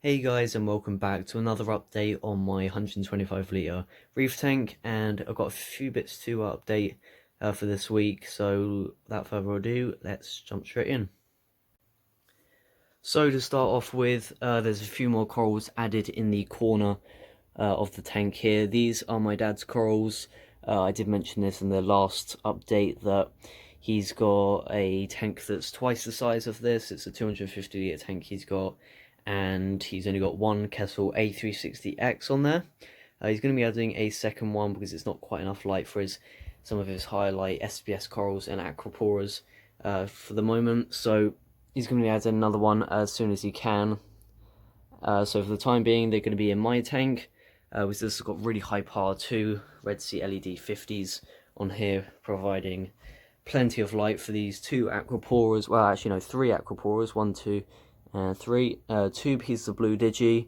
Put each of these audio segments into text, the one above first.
Hey guys, and welcome back to another update on my 125 litre reef tank, and I've got a few bits to update for this week, so without further ado, let's jump straight in. So to start off with, there's a few more corals added in the corner of the tank here. These are my dad's corals. I did mention this in the last update that he's got a tank that's twice the size of this. It's a 250 litre tank he's got, and he's only got one Kessil A360X on there. He's going to be adding a second one because it's not quite enough light for some of his higher light SPS corals and aquaporas for the moment. So he's going to be adding another one as soon as he can. So for the time being, they're going to be in my tank. This has got really high power too, Red Sea LED 50s on here, providing plenty of light for these two aquaporas. Well, actually no, three aquaporas, 1, 2, 3. 2 pieces of blue digi.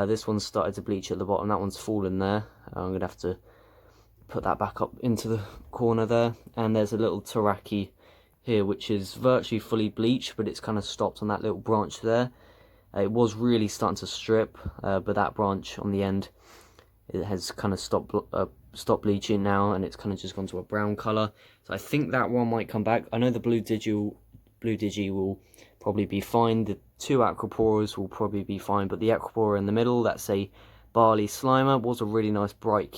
This one's started to bleach at the bottom, that one's fallen there. I'm going to have to put that back up into the corner there. And there's a little Taraki here, which is virtually fully bleached, but it's kind of stopped on that little branch there. It was really starting to strip, but that branch on the end, it has kind of stopped bleaching now, and it's kind of just gone to a brown colour. So I think that one might come back. I know the blue digi will probably be fine. The two aquaporas will probably be fine, but the aquapora in the middle, that's a barley slimer, was a really nice bright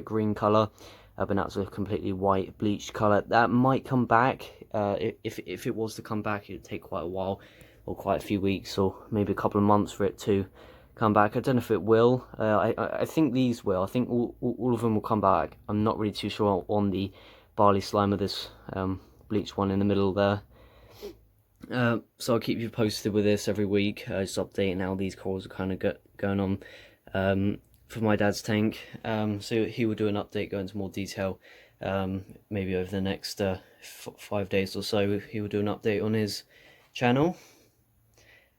green colour, but now it's a completely white bleached colour. That might come back. If it was to come back, it would take quite a while, or quite a few weeks, or maybe a couple of months for it to come back. I don't know if it will. I think these will. I think all of them will come back. I'm not really too sure on the barley slimer, this bleached one in the middle there. So I'll keep you posted with this every week, just updating how these corals are kind of going on for my dad's tank. So he will do an update, go into more detail, maybe over the next 5 days or so. He will do an update on his channel.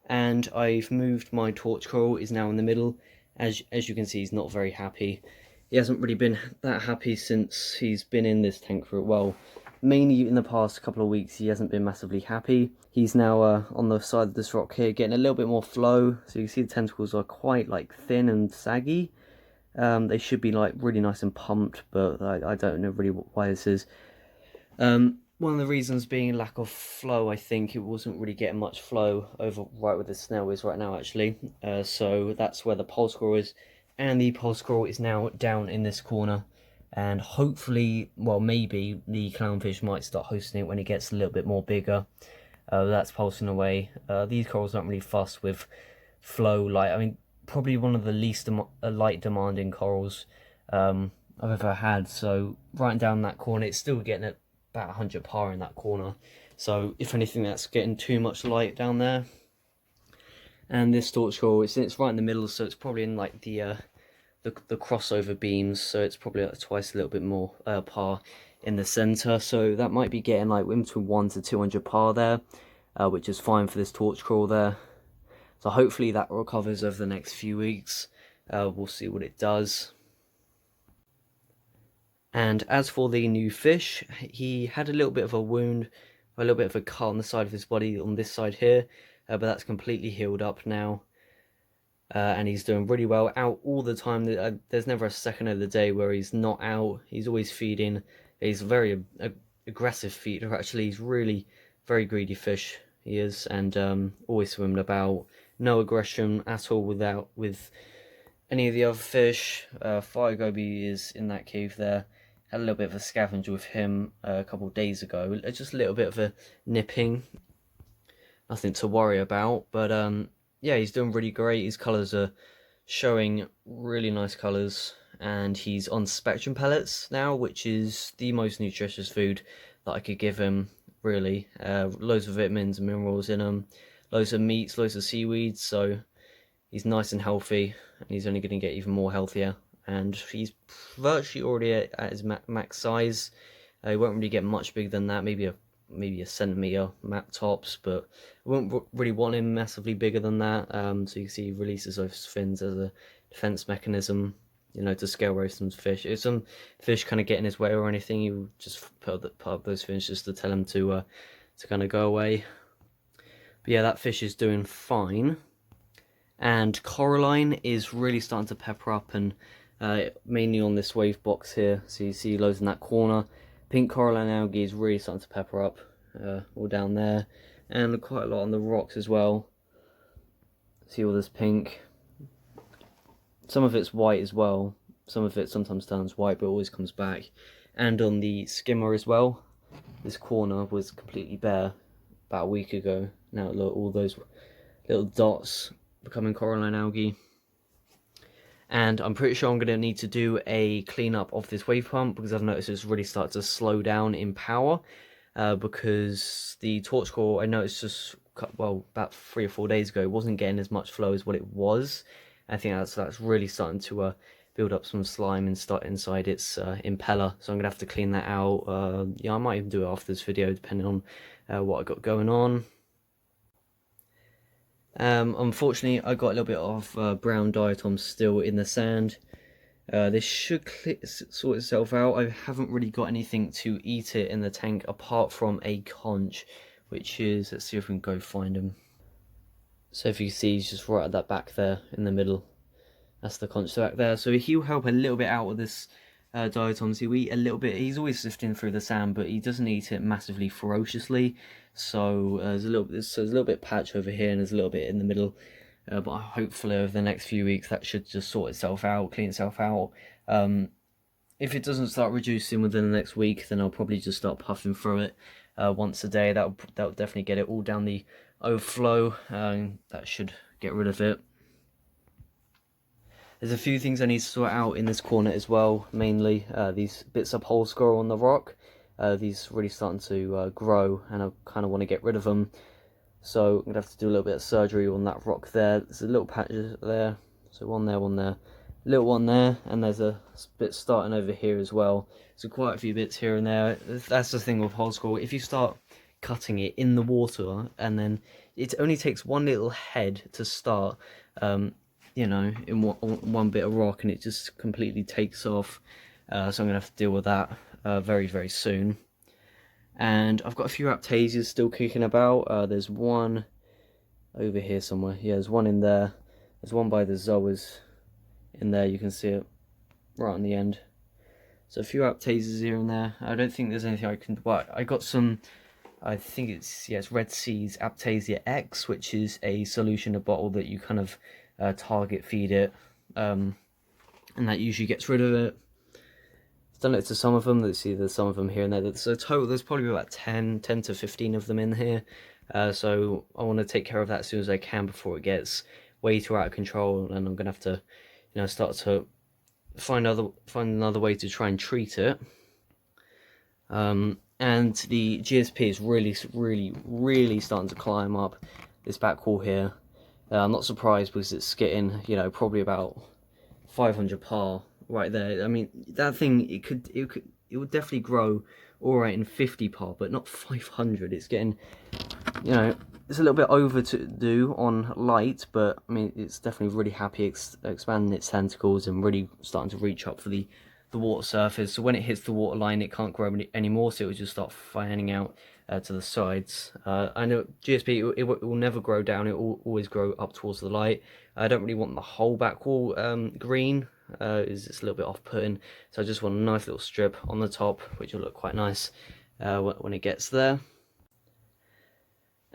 And I've moved my torch coral, is now in the middle. As you can see, he's not very happy. He hasn't really been that happy since he's been in this tank for a while. Mainly in the past couple of weeks, he hasn't been massively happy. He's now on the side of this rock here, getting a little bit more flow. So you can see the tentacles are quite like thin and saggy. They should be like really nice and pumped, but I don't know really why this is. One of the reasons being lack of flow. I think it wasn't really getting much flow over right where the snail is right now, actually. So that's where the pulse coral is, and the pulse coral is now down in this corner. And hopefully, well, maybe the clownfish might start hosting it when it gets a little bit more bigger. That's pulsing away. These corals aren't really fussed with flow light. I mean, probably one of the least light demanding corals I've ever had. So right down that corner, it's still getting at about 100 par in that corner. So if anything, that's getting too much light down there. And this torch coral, it's right in the middle, so it's probably in like the crossover beams, so it's probably like twice a little bit more par in the center. So that might be getting like in between 1 to 200 par there, which is fine for this torch coral there. So hopefully that recovers over the next few weeks. We'll see what it does. And as for the new fish, he had a little bit of a wound, a little bit of a cut on the side of his body on this side here, but that's completely healed up now. And he's doing really well, out all the time. There's never a second of the day where he's not out. He's always feeding. He's a very aggressive feeder, actually. He's really very greedy fish, he is, and always swimming about. No aggression at all with any of the other fish. Fire goby is in that cave there. Had a little bit of a scavenger with him a couple of days ago. Just a little bit of a nipping. Nothing to worry about, but yeah, he's doing really great. His colours are showing really nice colours, and he's on spectrum pellets now, which is the most nutritious food that I could give him, really. Loads of vitamins and minerals in them, loads of meats, loads of seaweeds, so he's nice and healthy, and he's only going to get even more healthier. And he's virtually already at his max size. He won't really get much bigger than that, maybe a centimetre map tops, but I won't really want him massively bigger than that. So you can see he releases those fins as a defense mechanism, you know, to scale roast some fish. If some fish kind of get in his way or anything, you just put up those fins just to tell him to kind of go away. But yeah, that fish is doing fine. And Coraline is really starting to pepper up, and mainly on this wave box here. So you see loads in that corner. Pink Coraline algae is really starting to pepper up, all down there, and quite a lot on the rocks as well. See all this pink. Some of it's white as well. Some of it sometimes turns white, but always comes back. And on the skimmer as well. This corner was completely bare about a week ago. Now look, all those little dots becoming Coraline algae. And I'm pretty sure I'm going to need to do a cleanup of this wave pump, because I've noticed it's really started to slow down in power, because the torch coral, I noticed just, well, about 3 or 4 days ago, it wasn't getting as much flow as what it was. I think that's really starting to build up some slime and start inside its impeller, so I'm going to have to clean that out. Yeah, I might even do it after this video, depending on what I got going on. Unfortunately, I got a little bit of brown diatoms still in the sand. This should sort itself out. I haven't really got anything to eat it in the tank apart from a conch, which is, let's see if we can go find him. So if you see, he's just right at that back there in the middle. That's the conch back there. So he'll help a little bit out with this diatoms. He'll eat a little bit. He's always sifting through the sand, but he doesn't eat it massively ferociously. So there's a little bit patch over here, and there's a little bit in the middle. But hopefully over the next few weeks that should just sort itself out, clean itself out. If it doesn't start reducing within the next week, then I'll probably just start puffing through it once a day. That'll definitely get it all down the overflow. That should get rid of it. There's a few things I need to sort out in this corner as well, mainly these bits of pole scoral on the rock. These are really starting to grow, and I kind of want to get rid of them. So I'm going to have to do a little bit of surgery on that rock there. There's a little patch there, so one there, little one there, and there's a bit starting over here as well. So quite a few bits here and there. That's the thing with pole scoral. If you start cutting it in the water, and then it only takes one little head to start, you know, in one bit of rock, and it just completely takes off. So I'm going to have to deal with that very, very soon. And I've got a few aptasias still kicking about. There's one over here somewhere. Yeah, there's one in there. There's one by the zoas in there. You can see it right on the end. So a few aptasias here and there. I don't think there's anything I can... Well, I got some... I think it's Red Seas Aptasia X, which is a solution, a bottle that you kind of target feed it, and that usually gets rid of it. Done it to some of them. Let's see, there's some of them here and there. So total, there's probably about 10 to 15 of them in here. So I want to take care of that as soon as I can before it gets way too out of control, and I'm gonna have to, you know, start to find another way to try and treat it. And the GSP is really starting to climb up this back wall here. I'm not surprised, because it's getting, you know, probably about 500 par right there. I mean, that thing, it would definitely grow all right in 50 par, but not 500. It's getting, you know, it's a little bit over to do on light, but I mean, it's definitely really happy expanding its tentacles and really starting to reach up for the water surface. So when it hits the water line, it can't grow anymore, so it will just start fanning out to the sides. I know GSP, it will never grow down. It will always grow up towards the light. I don't really want the whole back wall green. It's a little bit off-putting, so I just want a nice little strip on the top, which will look quite nice when it gets there.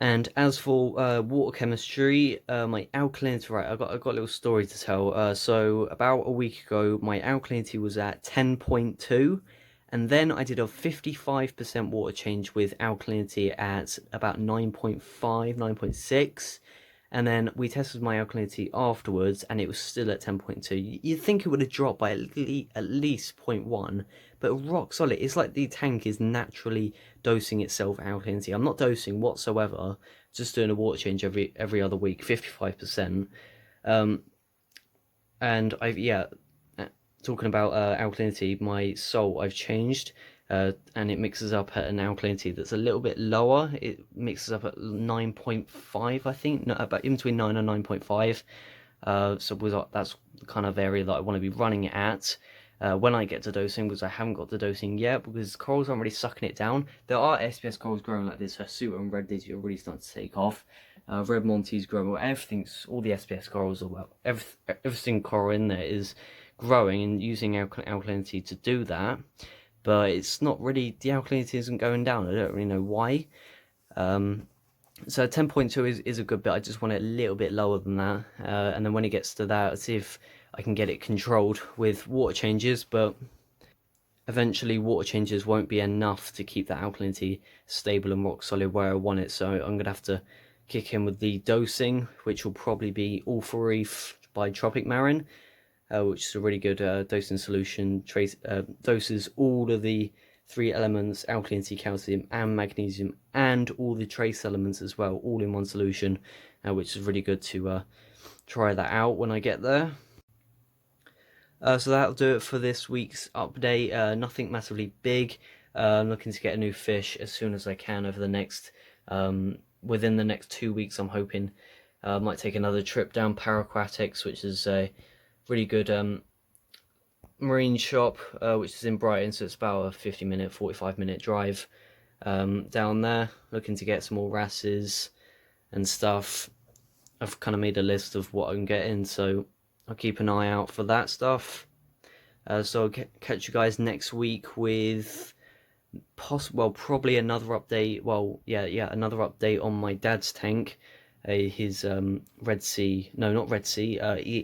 And as for water chemistry, my alkalinity, right, I've got a little story to tell. So about a week ago, my alkalinity was at 10.2, and then I did a 55% water change with alkalinity at about 9.5, 9.6. And then we tested my alkalinity afterwards, and it was still at 10.2. You'd think it would have dropped by at least 0.1, but rock solid. It's like the tank is naturally dosing itself alkalinity. I'm not dosing whatsoever, just doing a water change every other week, 55%. And talking about alkalinity, my salt I've changed. And it mixes up at an alkalinity that's a little bit lower. It mixes up at 9.5, I think, no, about in between 9 and 9.5. So that's the kind of area that I want to be running it at when I get to dosing, because I haven't got to dosing yet, because corals aren't really sucking it down. There are SPS corals growing like this, Hirsuta and Red Digit are really starting to take off. Red Monty's growing well. Everything's, all the SPS corals are well. Everything coral in there is growing and using alkalinity to do that. But it's not really, the alkalinity isn't going down. I don't really know why. So 10.2 is a good bit. I just want it a little bit lower than that. And then when it gets to that, I'll see if I can get it controlled with water changes. But eventually water changes won't be enough to keep that alkalinity stable and rock solid where I want it. So I'm going to have to kick in with the dosing, which will probably be All for Reef by Tropic Marin, which is a really good dosing solution. Doses all of the 3 elements, alkalinity, calcium and magnesium, and all the trace elements as well, all in one solution, which is really good to try that out when I get there. So that'll do it for this week's update. Nothing massively big. I'm looking to get a new fish as soon as I can over the next within the next 2 weeks. I'm hoping I might take another trip down Aquatics, which is a really good marine shop, which is in Brighton, so it's about a 45-minute drive down there. Looking to get some more wrasses and stuff. I've kind of made a list of what I'm getting, so I'll keep an eye out for that stuff. So I'll catch you guys next week with probably another update. Well, yeah, another update on my dad's tank, his Red Sea, no, not Red Sea,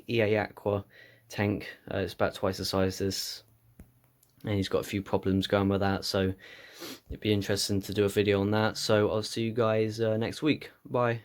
EA Aqua tank. It's about twice the size as this, and he's got a few problems going with that. So it'd be interesting to do a video on that. So I'll see you guys next week. Bye.